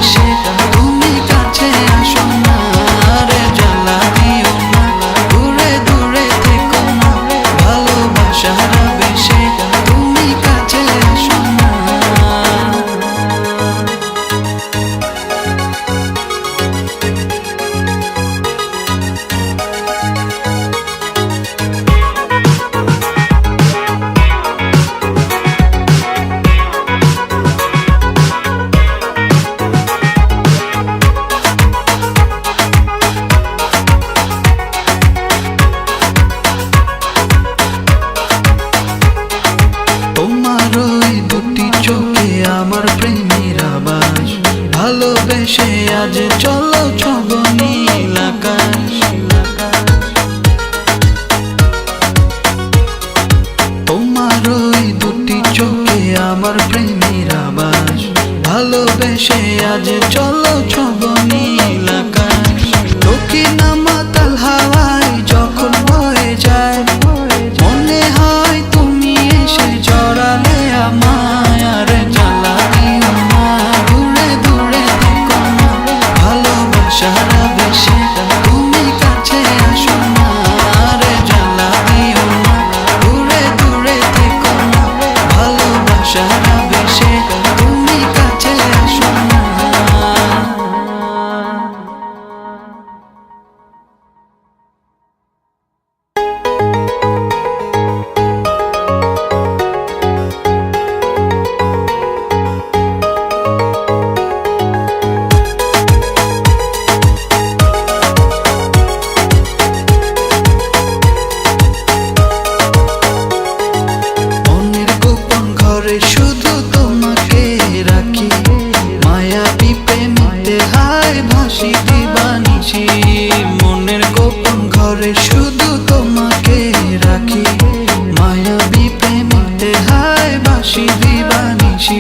বেশে তুমি কাছে আসো না রে জ্বালা দিও না দূরে দূরে থেকো না ভালোবাসার বেশে তুমি কাছে আসো না তোমার ওই দুটি চোখে আমার প্রেমের আবাস ভালোবেসে আজ চলো ছব নীল আকাশ তোমার ওই দুটি চোখে আমার প্রেমের আবাস ভালোবেসে আজ চলো ছব নীল আকাশ দক্ষিণ মাতাল হাওয়ায় যখন বয়ে যায় মনে হয় তুমি এসে জড়ালে আমায় আর জ্বালা দিও না দূরে দূরে থেকো না ভালোবাসার বেশে তুমি কাছে আসো না রে জ্বালা দিও না দূরে দূরে থেকো না ভালোবাসার বেশে তুমি কাছে আসো না মনের গোপন ঘরে শুধু তোমাকে রাখি মায়াবী প্রেমেতে হায় ভাসি দিবানিছি মনের গোপন ঘরে শুধু তোমাকে রাখি মায়াবী প্রেমেতে হায় ভাসি দিবানিছি